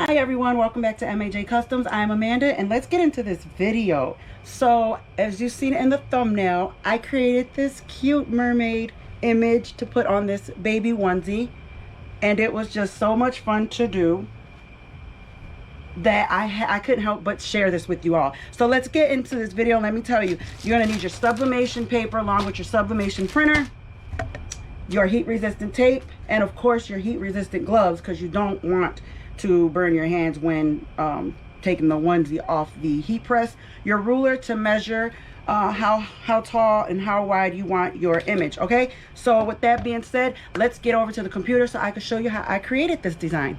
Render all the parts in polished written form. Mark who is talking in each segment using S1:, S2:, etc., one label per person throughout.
S1: Hi everyone, welcome back to M.A.J. Customs. I'm Amanda and let's get into this video. So as you've seen in the thumbnail, I created this cute mermaid image to put on this baby onesie, and it was just so much fun to do that I couldn't help but share this with you all. So let's get into this video. Let me tell you, you're going to need your sublimation paper along with your sublimation printer, your heat resistant tape, and of course your heat resistant gloves, because you don't want to burn your hands when taking the onesie off the heat press. Your ruler to measure how tall and how wide you want your image. Okay, so with that being said, let's get over to the computer so I can show you how I created this design.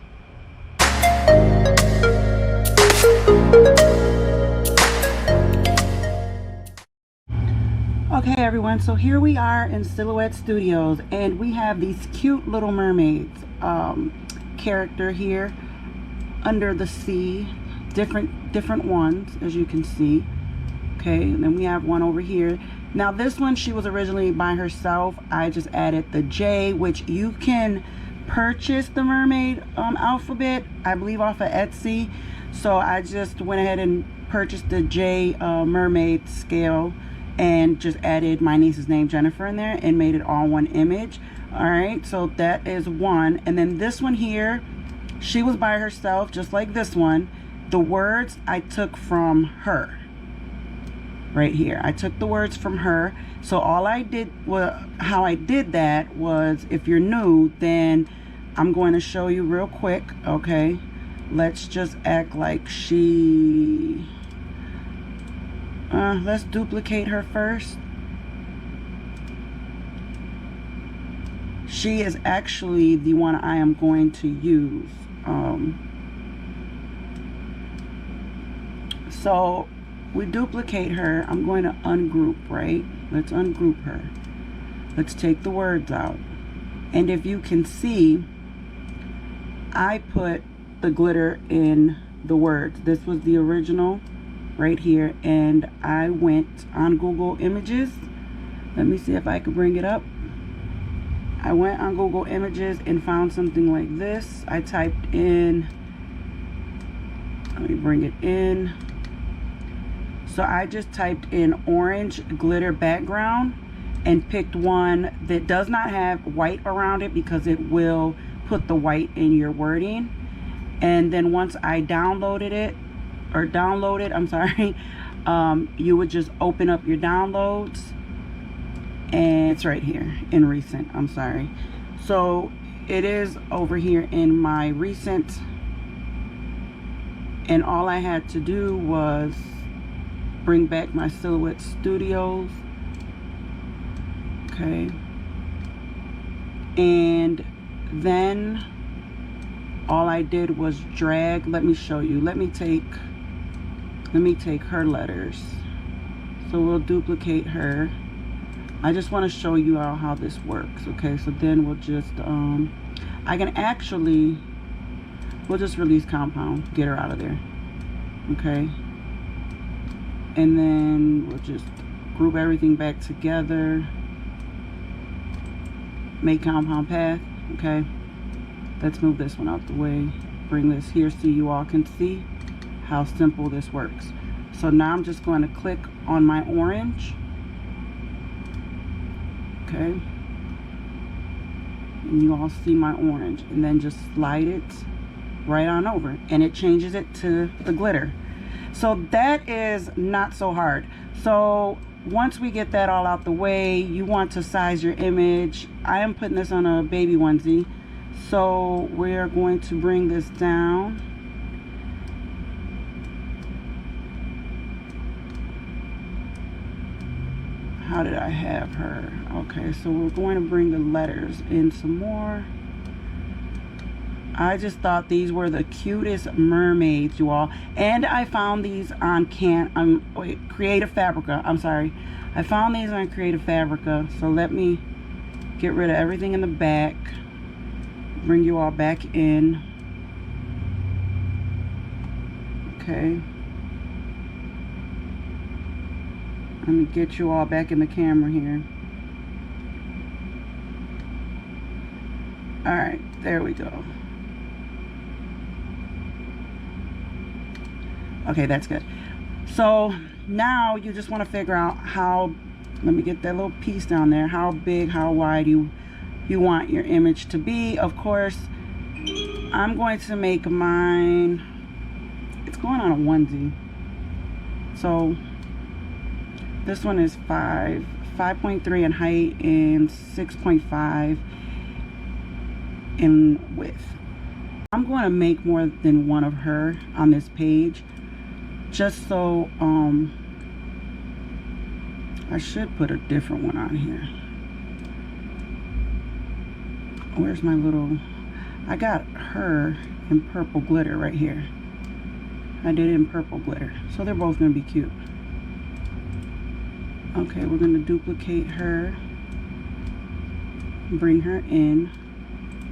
S1: Okay everyone, so here we are in Silhouette Studios and we have these cute little mermaids character here under the sea, different ones as you can see. Okay, and then we have one over here. Now this one, she was originally by herself. I just added the J, which you can purchase the mermaid alphabet, I believe, off of Etsy. So I just went ahead and purchased the J mermaid scale and just added my niece's name, Jennifer, in there and made it all one image. All right, so that is one. And then this one here, she was by herself, just like this one. The words I took from her. Right here, I took the words from her. So all I did, how I did that was, if you're new, then I'm going to show you real quick. Okay, let's just act like she... let's duplicate her first. She is actually the one I am going to use. So we duplicate her. I'm going to ungroup, right? Let's ungroup her. Let's take the words out. And if you can see, I put the glitter in the words. This was the original right here, and I went on Google Images. Let me see if I could bring it up. I went on Google Images and found something like this. I typed in, let me bring it in. So I just typed in orange glitter background and picked one that does not have white around it, because it will put the white in your wording. And then once I downloaded it, I'm sorry, you would just open up your downloads, and it's right here in recent. I'm sorry. So it is over here in my recent, and all I had to do was bring back my Silhouette Studios. Okay, and then all I did was drag. Let me show you. Let me take her letters. So we'll duplicate her. I just want to show you all how this works. Okay, so then we'll just I can actually, we'll just release compound, get her out of there. Okay, and then we'll just group everything back together, make compound path. Okay, let's move this one out the way, bring this here so you all can see how simple this works. So now I'm just going to click on my orange. Okay, and you all see my orange, and then just slide it right on over, and it changes it to the glitter. So that is not so hard. So once we get that all out the way, you want to size your image. I am putting this on a baby onesie, so we're going to bring this down. How did I have her? Okay, so we're going to bring the letters in some more. I just thought these were the cutest mermaids, you all. And I found these on Creative Fabrica. I'm sorry. I found these on Creative Fabrica. So let me get rid of everything in the back. Bring you all back in. Okay. Let me get you all back in the camera here. All right, there we go. Okay, that's good. So now you just want to figure out how, let me get that little piece down there, how big, how wide you want your image to be. Of course, I'm going to make mine, it's going on a onesie. So this one is 5.3 in height and 6.5 in width. I'm going to make more than one of her on this page, just so I should put a different one on here. Where's my little, I got her in purple glitter right here. I did it in purple glitter, so they're both going to be cute. Okay, we're going to duplicate her, bring her in,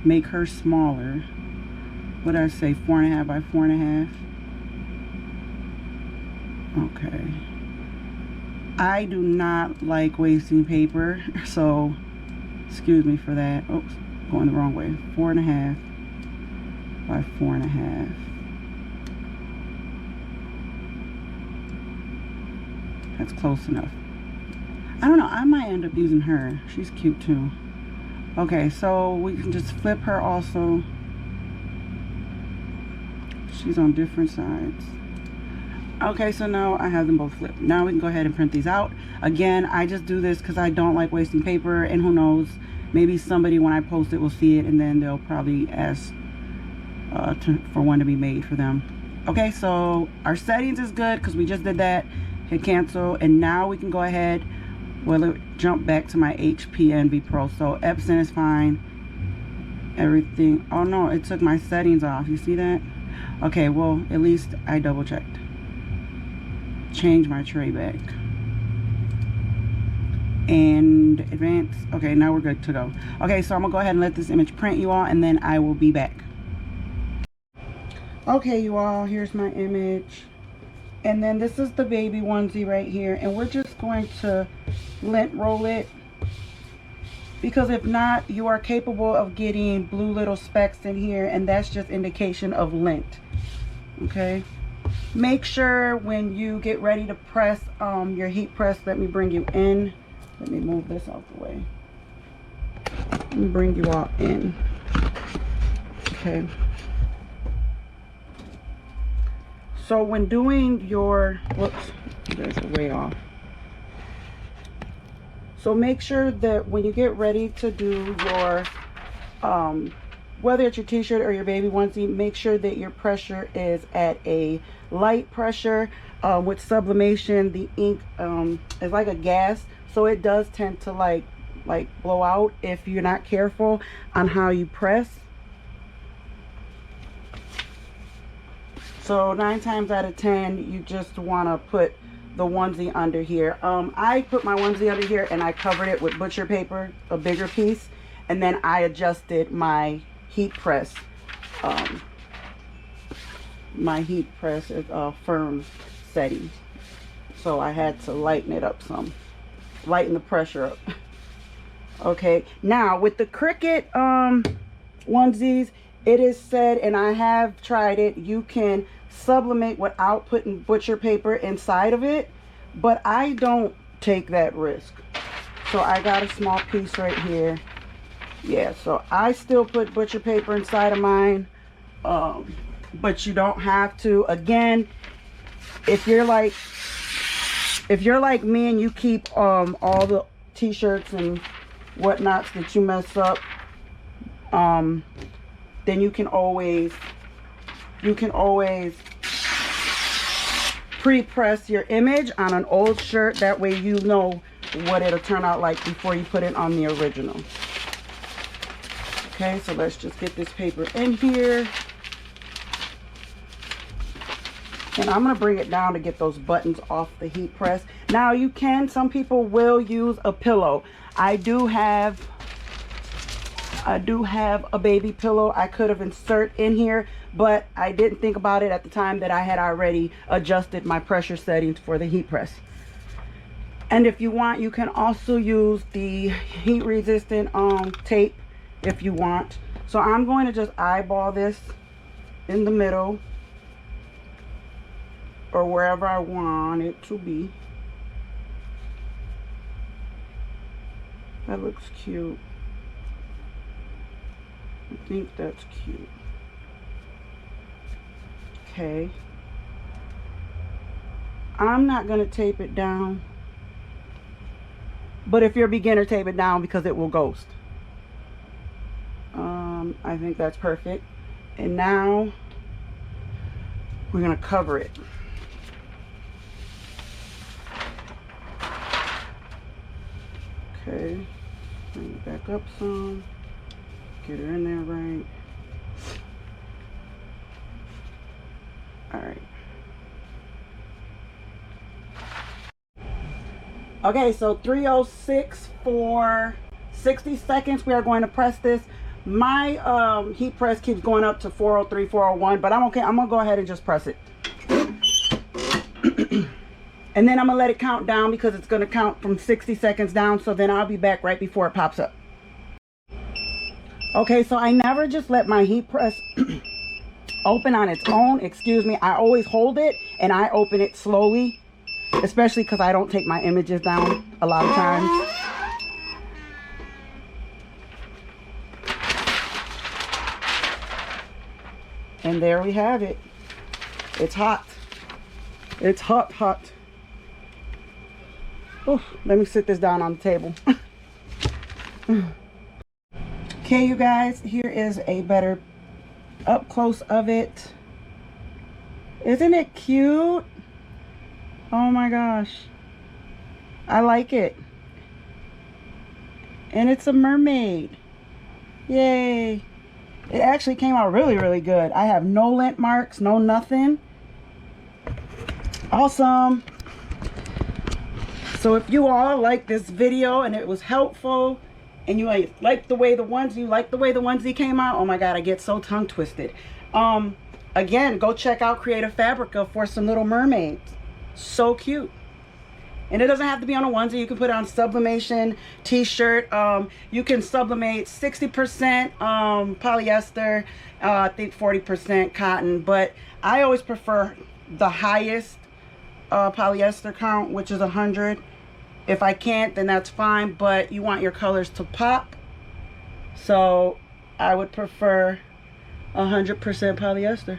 S1: make her smaller. What did I say, 4.5 by 4.5? Okay. I do not like wasting paper, so excuse me for that. Oops, going the wrong way. 4.5 by 4.5. That's close enough. I don't know, I might end up using her. She's cute too. Okay, so we can just flip her also. She's on different sides. Okay, so now I have them both flipped. Now we can go ahead and print these out. Again, I just do this because I don't like wasting paper, and who knows, maybe somebody when I post it will see it and then they'll probably ask for one to be made for them. Okay, so our settings is good because we just did that. Hit cancel, and now we can go ahead, well, jump back to my HP Envy Pro. So Epson is fine. Everything, oh no, it took my settings off. You see that? Okay, well, at least I double checked. Change my tray back. And advance. Okay, now we're good to go. Okay, so I'm gonna go ahead and let this image print, you all, and then I will be back. Okay, you all, here's my image. And then this is the baby onesie right here, and we're just going to lint roll it, because if not, you are capable of getting blue little specks in here, and that's just indication of lint. Okay, make sure when you get ready to press your heat press, let me bring you in, let me move this out the way, let me bring you all in. Okay, so when doing your, whoops, there's a way off. So make sure that when you get ready to do your, whether it's your t-shirt or your baby onesie, make sure that your pressure is at a light pressure. With sublimation, the ink is like a gas, so it does tend to like blow out if you're not careful on how you press. So 9 times out of 10, you just want to put the onesie under here. I put my onesie under here and I covered it with butcher paper, a bigger piece, and then I adjusted my heat press. My heat press is a firm setting, so I had to lighten it up some, lighten the pressure up. Okay, now with the Cricut onesies, it is said, and I have tried it, you can sublimate without putting butcher paper inside of it, but I don't take that risk. So I got a small piece right here. Yeah, so I still put butcher paper inside of mine, but you don't have to. Again, if you're like me and you keep all the t-shirts and whatnots that you mess up, then you can always pre-press your image on an old shirt. That way you know what it'll turn out like before you put it on the original. Okay, so let's just get this paper in here. And I'm going to bring it down to get those buttons off the heat press. Now you can, some people will use a pillow. I do have a baby pillow I could have insert in here, but I didn't think about it at the time that I had already adjusted my pressure settings for the heat press. And if you want, you can also use the heat resistant tape if you want. So I'm going to just eyeball this in the middle. or wherever I want it to be. That looks cute. I think that's cute. Okay. I'm not going to tape it down. But if you're a beginner, tape it down because it will ghost. I think that's perfect. And now we're going to cover it. Okay. Bring it back up some. Get her in there right. All right. Okay, so 306 for 60 seconds. We are going to press this. My heat press keeps going up to 403, 401, but I'm okay. I'm gonna go ahead and just press it. And then I'm gonna let it count down because it's gonna count from 60 seconds down. So then I'll be back right before it pops up. Okay, so I never just let my heat press open on its own. Excuse me. I always hold it and I open it slowly, especially because I don't take my images down a lot of times. And there we have it. It's hot. It's hot, hot. Ooh, let me sit this down on the table. Okay, you guys, here is a better up close of it. Isn't it cute? Oh my gosh. I like it. And it's a mermaid. Yay. It actually came out really, really good. I have no lint marks, no nothing. Awesome. So if you all like this video and it was helpful and you like the way the onesie came out, oh my god, I get so tongue twisted. Again, go check out Creative Fabrica for some little mermaids. So cute. And it doesn't have to be on a onesie. You can put it on sublimation t-shirt. You can sublimate 60% polyester, I think 40% cotton. But I always prefer the highest polyester count, which is 100. If I can't, then that's fine. But you want your colors to pop. So I would prefer 100% polyester.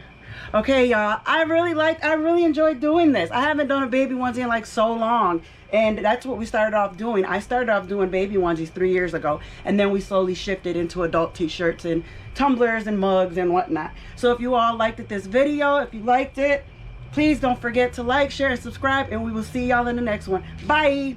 S1: Okay, y'all, I really enjoyed doing this. I haven't done a baby onesie in like so long, and that's what we started off doing. I started off doing baby onesies 3 years ago, and then we slowly shifted into adult t-shirts and tumblers and mugs and whatnot. So if you all liked this video, if you liked it, please don't forget to like, share, and subscribe, and we will see y'all in the next one. Bye.